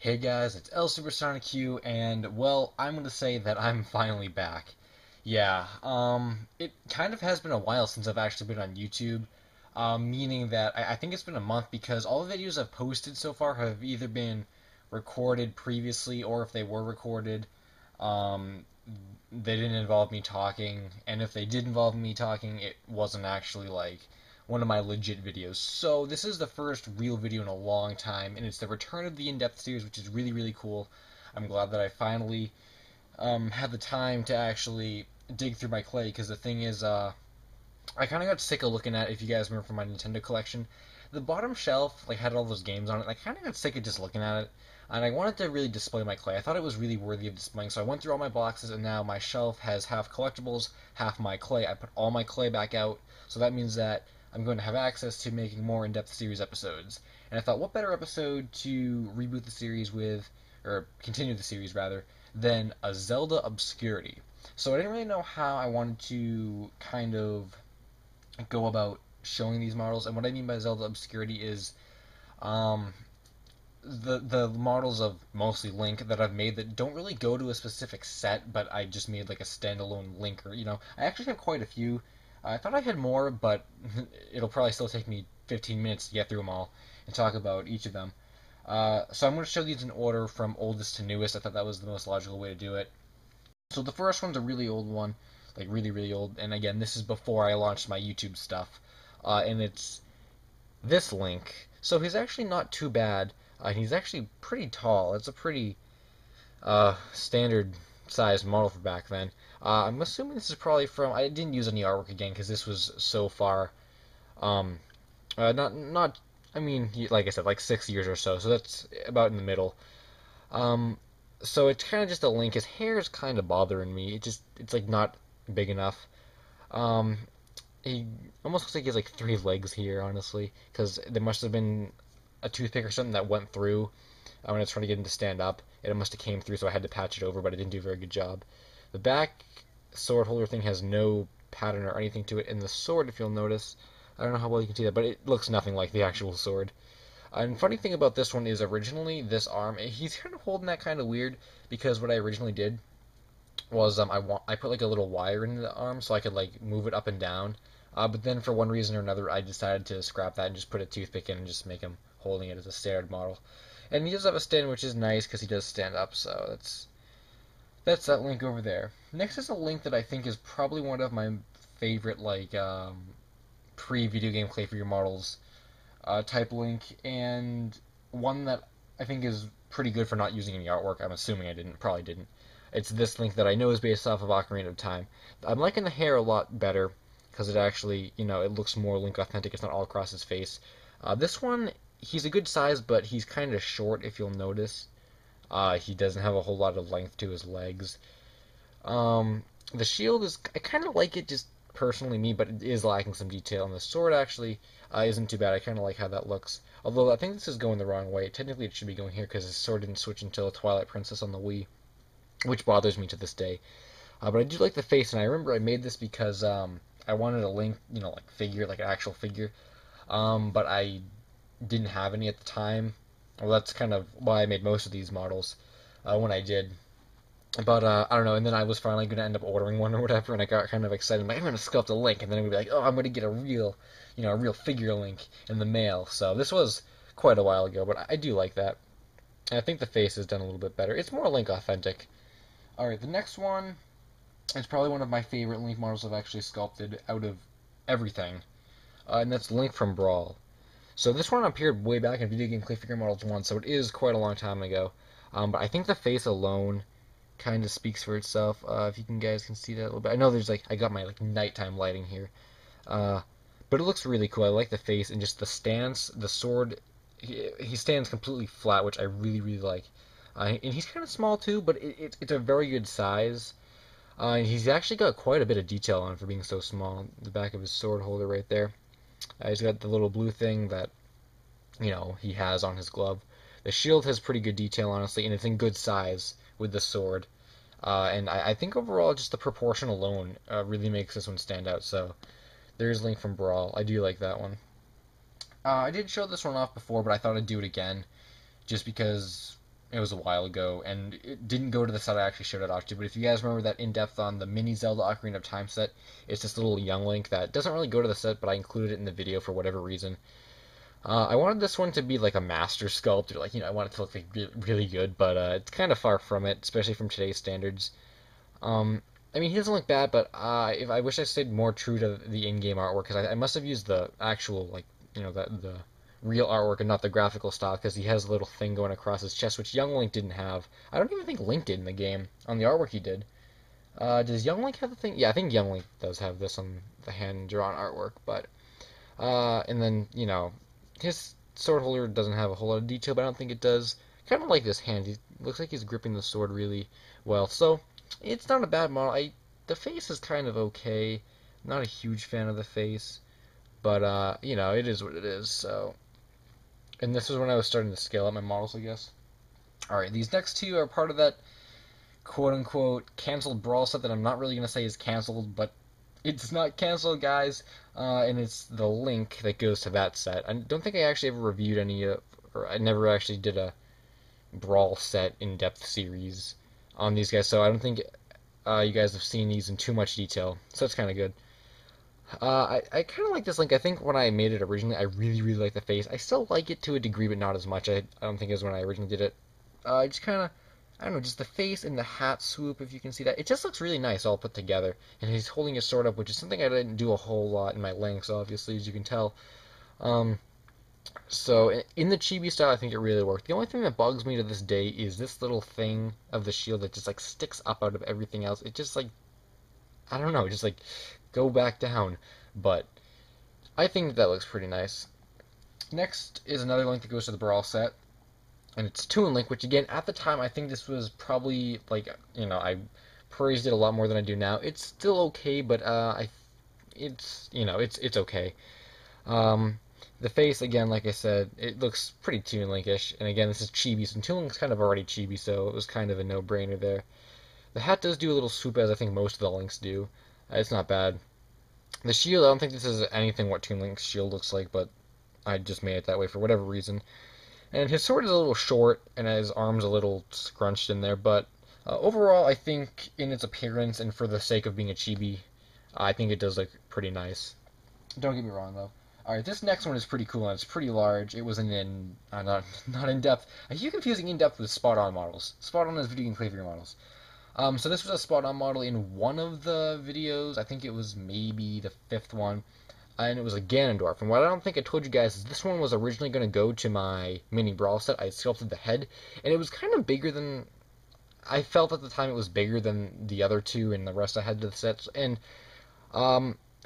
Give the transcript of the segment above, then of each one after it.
Hey guys, it's L Supersonic Q, and well, I'm gonna say that I'm finally back. Yeah, it kind of has been a while since I've actually been on YouTube, meaning that I think it's been a month because all the videos I've posted so far have either been recorded previously or if they were recorded, um, they didn't involve me talking, and if they did involve me talking, it wasn't actually like one of my legit videos. So this is the first real video in a long time, and it's the return of the in-depth series, which is really, really cool. I'm glad that I finally had the time to actually dig through my clay, because the thing is, I kind of got sick of looking at, if you guys remember from my Nintendo collection, the bottom shelf like had all those games on it, and I kind of got sick of just looking at it, and I wanted to really display my clay. I thought it was really worthy of displaying, so I went through all my boxes, and now my shelf has half collectibles, half my clay. I put all my clay back out, so that means that I'm going to have access to making more in-depth series episodes. And I thought, what better episode to reboot the series with, or continue the series rather, than a Zelda Obscurity. So I didn't really know how I wanted to kind of go about showing these models, and what I mean by Zelda Obscurity is um, the models of mostly Link that I've made that don't really go to a specific set, but I just made like a standalone Link, or I actually have quite a few. I thought I had more, but it'll probably still take me 15 minutes to get through them all and talk about each of them. So I'm going to show these in order from oldest to newest. I thought that was the most logical way to do it. So the first one's a really old one, like really, really old. And again, this is before I launched my YouTube stuff. And it's this Link. So he's actually not too bad. He's actually pretty tall. It's a pretty standard sized model for back then. I'm assuming this is probably from. I didn't use any artwork again because this was so far. Um, not. I mean, like I said, like 6 years or so. So that's about in the middle. Um, so it's kind of just a Link. His hair is kind of bothering me. It's like not big enough. Um, he almost looks like he has like three legs here, honestly, because there must have been a toothpick or something that went through when I was trying to get him to stand up, and it must have came through, so I had to patch it over, but I didn't do a very good job. The back sword holder thing has no pattern or anything to it, and the sword, if you'll notice, I don't know how well you can see that, but it looks nothing like the actual sword. And funny thing about this one is originally this arm, he's kind of holding that kind of weird because what I originally did was I put like a little wire in the arm so I could like move it up and down. But then for one reason or another, I decided to scrap that and just put a toothpick in and just make him holding it as a standard model. And he does have a stand, which is nice because he does stand up. So that's that Link over there. Next is a Link that I think is probably one of my favorite like pre-video game clay figure models type Link, and one that I think is pretty good for not using any artwork. I'm assuming I didn't, probably didn't. It's this Link that I know is based off of Ocarina of Time. I'm liking the hair a lot better because it actually, it looks more Link authentic. It's not all across his face. This one, he's a good size, but he's kind of short if you'll notice. He doesn't have a whole lot of length to his legs. The shield is, I kind of like it, just personally me, but it is lacking some detail. And the sword actually isn't too bad. I kind of like how that looks. Although I think this is going the wrong way. Technically, it should be going here because his sword didn't switch until Twilight Princess on the Wii, which bothers me to this day. But I do like the face, and I remember I made this because I wanted a Link, like figure, like an actual figure. But I didn't have any at the time. Well, that's kind of why I made most of these models when I did. But I don't know, and then I was finally going to end up ordering one or whatever, and I got kind of excited. I'm like, I'm going to sculpt a Link, and then I'm going to be like, oh, I'm going to get a real figure Link in the mail. So this was quite a while ago, but I do like that. And I think the face is done a little bit better. It's more Link authentic. Alright, the next one is probably one of my favorite Link models I've actually sculpted out of everything, and that's Link from Brawl. So this one appeared way back in Video Game Clay Figure Models 1, so it is quite a long time ago. But I think the face alone kind of speaks for itself. If you guys can see that a little bit. I know there's I got my nighttime lighting here. But it looks really cool. I like the face and just the stance, the sword. He stands completely flat, which I really, really like. And he's kind of small too, but it's a very good size. And he's actually got quite a bit of detail on it for being so small. The back of his sword holder right there. He's got the little blue thing that, he has on his glove. The shield has pretty good detail, honestly, and it's in good size with the sword. And I think overall, just the proportion alone really makes this one stand out. So there's Link from Brawl. I do like that one. I did show this one off before, but I thought I'd do it again, just because It was a while ago, and it didn't go to the set I actually showed it off to. But if you guys remember that in-depth on the mini Zelda Ocarina of Time set, it's this little young Link that doesn't really go to the set, but I included it in the video for whatever reason. I wanted this one to be like a master sculpt, or like, I want it to look like really good, but it's kind of far from it, especially from today's standards. I mean, he doesn't look bad, but if I wish I stayed more true to the in-game artwork, because I must have used the actual, like, the real artwork and not the graphical style, because he has a little thing going across his chest, which Young Link didn't have. I don't even think Link did in the game. On the artwork, he did. Does Young Link have the thing? Yeah, I think Young Link does have this on the hand-drawn artwork, but and then, his sword holder doesn't have a whole lot of detail, but I don't think it does. Kind of like this hand. He looks like he's gripping the sword really well. So, it's not a bad model. The face is kind of okay. Not a huge fan of the face, but it is what it is. So, and this was when I was starting to scale up my models, I guess. All right, these next two are part of that quote-unquote canceled Brawl set that I'm not really gonna say is canceled, but it's not canceled, guys. And it's the Link that goes to that set. I don't think I actually ever reviewed any, or I never actually did a Brawl set in-depth series on these guys, so I don't think you guys have seen these in too much detail, so that's kind of good. I kind of like this Link. I think when I made it originally, I really, really like the face. I still like it to a degree, but not as much. I don't think as when I originally did it. Just kind of, I don't know, just the face and the hat swoop, if you can see that. It just looks really nice all put together. And he's holding his sword up, which is something I didn't do a whole lot in my Links, obviously, as you can tell. So in the chibi style, I think it really worked. The only thing that bugs me to this day is this little thing of the shield that just like sticks up out of everything else. It just like, I don't know, just like go back down. But I think that looks pretty nice. Next is another Link that goes to the Brawl set, and it's Toon Link, which again, at the time, I think this was probably like, I praised it a lot more than I do now. It's still okay, but it's okay. The face, again, like I said, it looks pretty Toon Linkish, and again, this is chibi, so Toon Link's kind of already chibi, so it was kind of a no-brainer there. The hat does do a little swoop, as I think most of the Links do. It's not bad. The shield, I don't think this is anything what Toon Link's shield looks like, but I just made it that way for whatever reason. And his sword is a little short, and his arm's a little scrunched in there, but overall, I think in its appearance, and for the sake of being a chibi, I think it does look pretty nice. Don't get me wrong, though. Alright, this next one is pretty cool, and it's pretty large. It was not in-depth. I keep confusing in-depth with spot-on models. Spot-on is video game playthrough models. So this was a spot-on model in one of the videos. I think it was maybe the 5th one. And it was a Ganondorf. And what I don't think I told you guys is this one was originally going to go to my mini Brawl set. I sculpted the head, and it was kind of bigger than... I felt at the time it was bigger than the other two and the rest I had to the sets. And,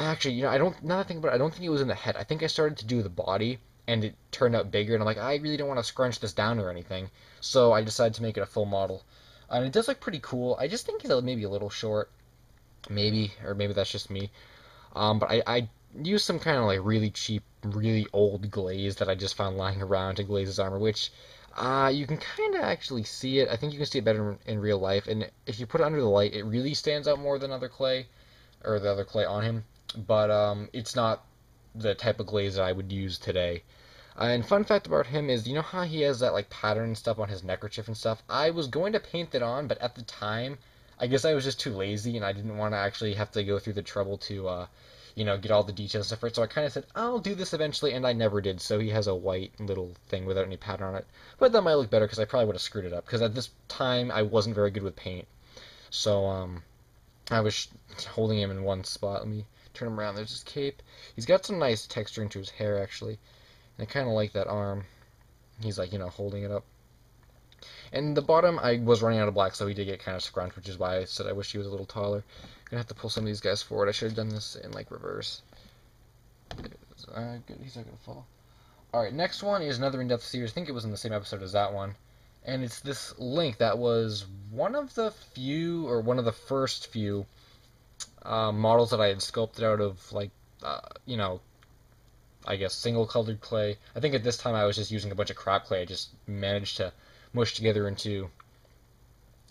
actually, now that I think about it, I don't think it was in the head. I think I started to do the body, and it turned out bigger, and I'm like, I really don't want to scrunch this down or anything. So I decided to make it a full model. And it does look pretty cool. I just think it's maybe a little short. Maybe, or maybe that's just me. But I used some kind of like really cheap, really old glaze that I just found lying around to Glaze's Armor, which you can kind of actually see it. I think you can see it better in real life, and if you put it under the light, it really stands out more than other clay, or the other clay on him. But it's not the type of glaze that I would use today. And fun fact about him is, you know how he has that like pattern and stuff on his neckerchief and stuff? I was going to paint it on, but at the time, I guess I was just too lazy, and I didn't want to actually have to go through the trouble to get all the details and stuff right. So I kind of said, I'll do this eventually, and I never did. So he has a white little thing without any pattern on it. But that might look better because I probably would have screwed it up. Because at this time, I wasn't very good with paint. So I was holding him in one spot. Let me turn him around. There's his cape. He's got some nice texture into his hair, actually. And I kind of like that arm. He's like, holding it up. And the bottom, I was running out of black, so he did get kind of scrunched, which is why I said I wish he was a little taller. Gonna have to pull some of these guys forward. I should have done this in like reverse. Good. He's not gonna fall. Alright, next one is another in-depth series. I think it was in the same episode as that one. And it's this Link that was one of the few, or one of the first few models that I had sculpted out of like, I guess single-colored clay. I think at this time I was just using a bunch of crap clay. I just managed to mush together into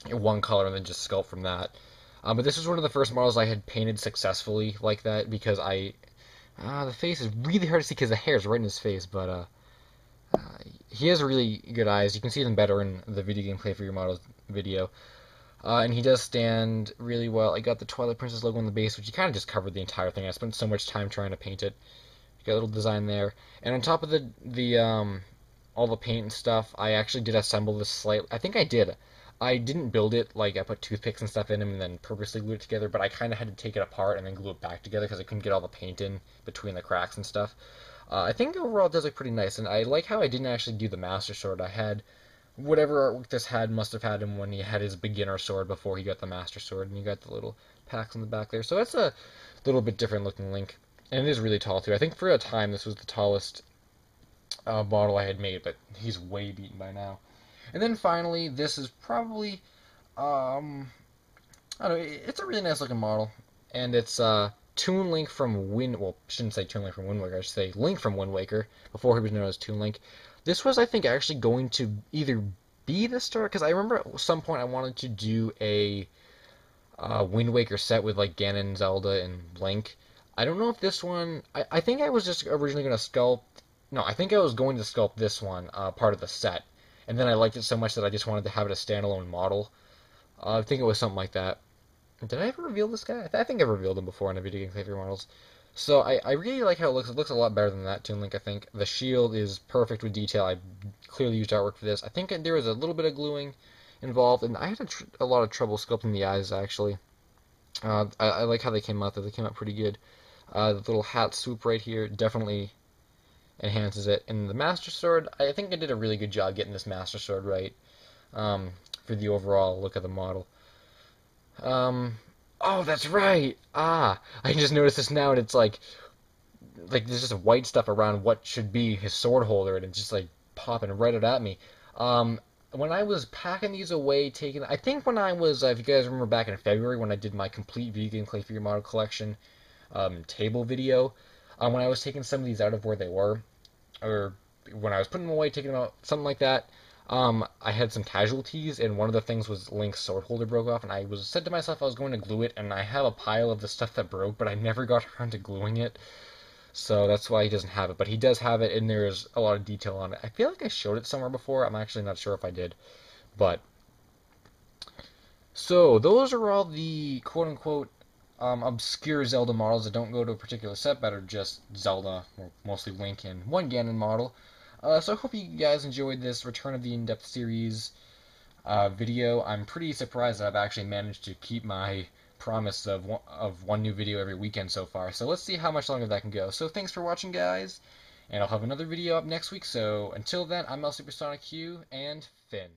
one color and then just sculpt from that. But this was one of the first models I had painted successfully like that, because the face is really hard to see because the hair is right in his face, but he has really good eyes. You can see them better in the video game play for your models video. And he does stand really well. I got the Twilight Princess logo on the base, which he kind of just covered the entire thing. I spent so much time trying to paint it. You got a little design there, and on top of the all the paint and stuff, I actually did assemble this slightly. I think I did. I didn't build it like I put toothpicks and stuff in them and then purposely glued it together, but I kind of had to take it apart and then glue it back together because I couldn't get all the paint in between the cracks and stuff. I think overall it does look pretty nice, and I like how I didn't actually do the Master Sword. I had whatever artwork this had must have had him when he had his beginner sword before he got the Master Sword, and you got the little packs on the back there. So that's a little bit different looking Link, and it is really tall too. I think for a time this was the tallest model I had made, but he's way beaten by now. And then finally, this is probably, I don't know, it's a really nice looking model, and it's Toon Link from I shouldn't say Toon Link from Wind Waker, I should say Link from Wind Waker, before he was known as Toon Link. This was, I think, actually going to either be the start, because I remember at some point I wanted to do a Wind Waker set with like Ganon, Zelda, and Link. I don't know if this one, I think I was just originally going to sculpt, no, I think I was going to sculpt this one, part of the set, and then I liked it so much that I just wanted to have it a standalone model. I think it was something like that. Did I ever reveal this guy? I think I've revealed him before in a video game favorite models. So I really like how it looks. It looks a lot better than that Toon Link, I think. The shield is perfect with detail. I clearly used artwork for this. I think there was a little bit of gluing involved, and I had a lot of trouble sculpting the eyes, actually. I like how they came out, though. They came out pretty good. The little hat swoop right here definitely enhances it. And the Master Sword, I think I did a really good job getting this Master Sword right for the overall look of the model. Oh, that's right. I just noticed this now, and it's like there's just white stuff around what should be his sword holder, and it's just like popping right out at me. When I was packing these away, I think when I was, if you guys remember back in February when I did my complete video game clay figure model collection table video, when I was taking some of these out of where they were, or when I was putting them away, taking them out, something like that. I had some casualties, and one of the things was Link's sword holder broke off, and I said to myself I was going to glue it, and I have a pile of the stuff that broke, but I never got around to gluing it, so that's why he doesn't have it. But he does have it, and there's a lot of detail on it. I feel like I showed it somewhere before. I'm actually not sure if I did, but so those are all the quote-unquote obscure Zelda models that don't go to a particular set, but are just Zelda, or mostly Link, and one Ganon model. So I hope you guys enjoyed this Return of the In-Depth series video. I'm pretty surprised that I've actually managed to keep my promise of one new video every weekend so far. So let's see how much longer that can go. So thanks for watching, guys, and I'll have another video up next week. So until then, I'm El Supersonic Q and Finn.